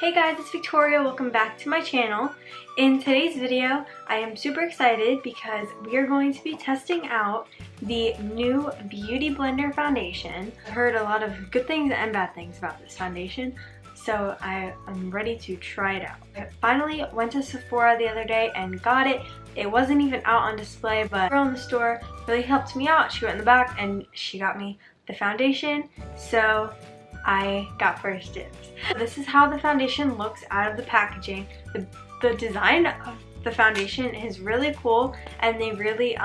Hey guys, it's Victoria. Welcome back to my channel. In today's video, I am super excited because we are going to be testing out the new Beauty Blender foundation. I've heard a lot of good things and bad things about this foundation, so I am ready to try it out. I finally went to Sephora the other day and got it. It wasn't even out on display, but the girl in the store really helped me out. She went in the back and she got me the foundation, so I got first dibs. This is how the foundation looks out of the packaging. The design of the foundation is really cool, and they really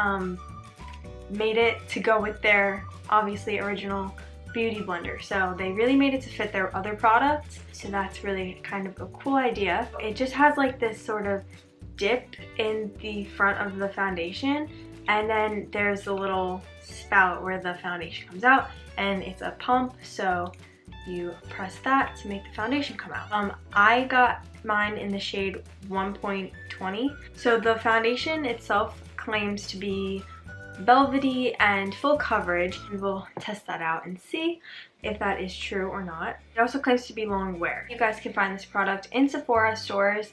made it to go with their obviously original Beauty Blender. So they really made it to fit their other products. So that's really kind of a cool idea. It just has like this sort of dip in the front of the foundation, and then there's a little spout where the foundation comes out, and it's a pump, so you press that to make the foundation come out. I got mine in the shade 1.20. So the foundation itself claims to be velvety and full coverage. We will test that out and see if that is true or not. It also claims to be long wear. You guys can find this product in Sephora stores.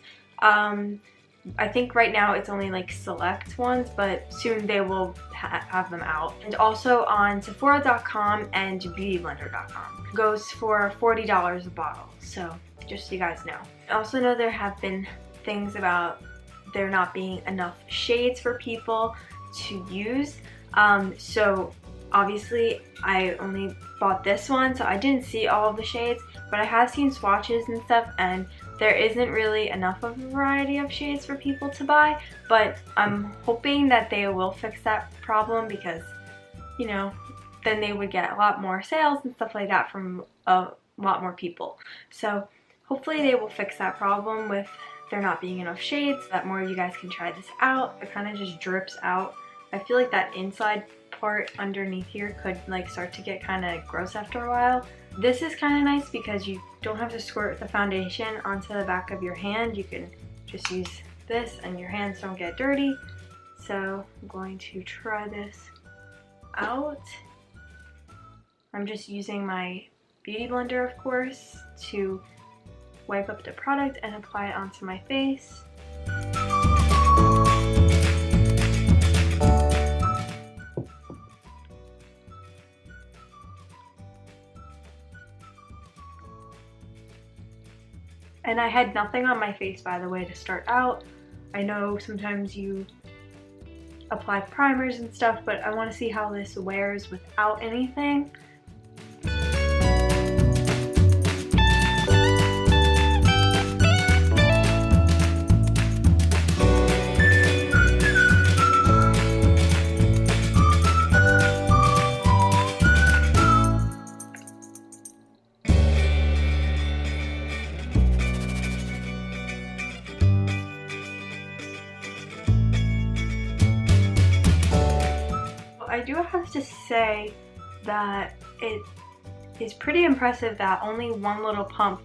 I think right now it's only like select ones, but soon they will have them out. And also on Sephora.com and BeautyBlender.com. It goes for $40 a bottle, so just so you guys know. I also know there have been things about there not being enough shades for people to use. So obviously I only bought this one, so I didn't see all of the shades, but I have seen swatches and stuff, and there isn't really enough of a variety of shades for people to buy, but I'm hoping that they will fix that problem because, you know, then they would get a lot more sales and stuff like that from a lot more people. So hopefully they will fix that problem with there not being enough shades, so that more of you guys can try this out. It kind of just drips out. I feel like that inside part underneath here could like start to get kind of gross after a while. This is kind of nice because you don't have to squirt the foundation onto the back of your hand. You can just use this and your hands don't get dirty. So I'm going to try this out. I'm just using my Beauty Blender, of course, to wipe up the product and apply it onto my face. And I had nothing on my face, by the way, to start out. I know sometimes you apply primers and stuff, but I want to see how this wears without anything. I do have to say that it is pretty impressive that only one little pump,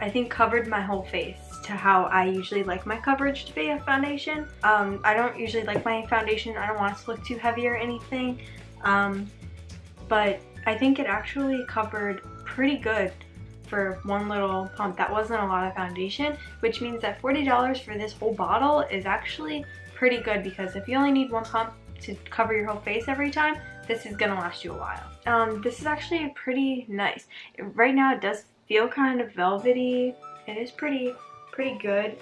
I think, covered my whole face to how I usually like my coverage to be a foundation. I don't usually like my foundation, I don't want it to look too heavy or anything, but I think it actually covered pretty good for one little pump. That wasn't a lot of foundation, which means that $40 for this whole bottle is actually pretty good, because if you only need one pump to cover your whole face every time, this is gonna last you a while. This is actually pretty nice. Right now it does feel kind of velvety. It is pretty good.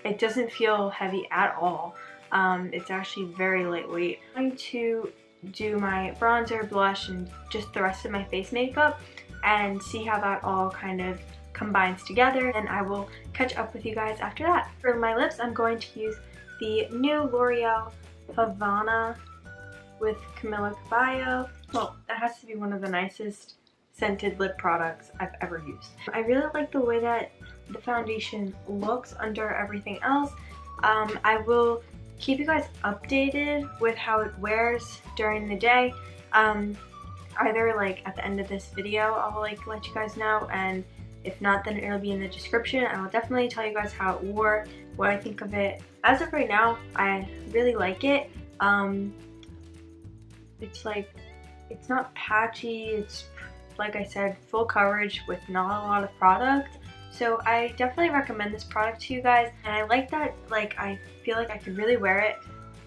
It doesn't feel heavy at all. It's actually very lightweight. I'm going to do my bronzer, blush, and just the rest of my face makeup and see how that all kind of combines together, and I will catch up with you guys after that. For my lips, I'm going to use the new L'Oreal Havana with Camila Cabello. Well, that has to be one of the nicest scented lip products I've ever used. I really like the way that the foundation looks under everything else. I will keep you guys updated with how it wears during the day. Either like at the end of this video I'll like let you guys know, and if not, then it'll be in the description. I will definitely tell you guys how it wore, what I think of it. As of right now, I really like it. It's like, it's not patchy, it's like I said, full coverage with not a lot of product. So I definitely recommend this product to you guys, and I like that, like, I feel like I could really wear it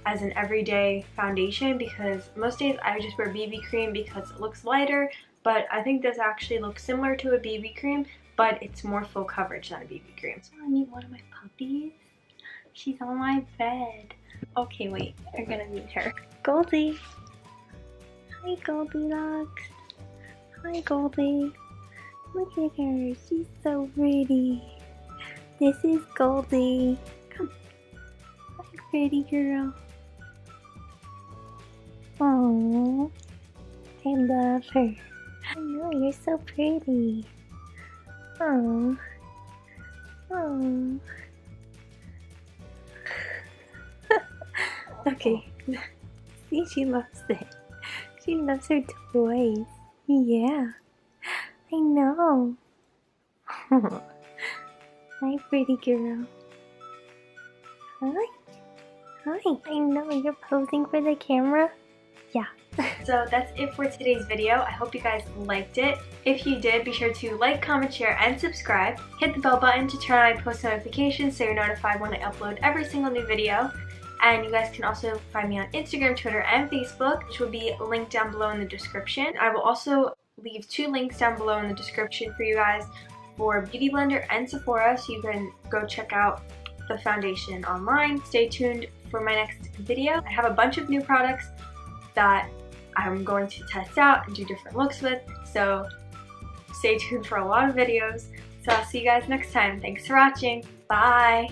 as an everyday foundation, because most days I just wear BB cream because it looks lighter, but I think this actually looks similar to a BB cream, but it's more full coverage than a BB cream. So I meet one of my puppies. She's on my bed. Okay, wait, we're gonna meet her. Goldie. Hi, Goldilocks. Hi, Goldie. Look at her, she's so pretty. This is Goldie. Come. Hi, pretty girl. Aww. I love her. I know, you're so pretty. Aww. Aww. Okay. See, she loves it. She loves her toys. Yeah. I know. Hi, pretty girl. Hi. Hi. I know, you're posing for the camera? Yeah. So that's it for today's video. I hope you guys liked it. If you did, be sure to like, comment, share, and subscribe. Hit the bell button to turn on my post notifications so you're notified when I upload every single new video. And you guys can also find me on Instagram, Twitter, and Facebook, which will be linked down below in the description. I will also leave 2 links down below in the description for you guys for Beauty Blender and Sephora, so you can go check out the foundation online. Stay tuned for my next video. I have a bunch of new products that I'm going to test out and do different looks with, so stay tuned for a lot of videos. So I'll see you guys next time. Thanks for watching. Bye!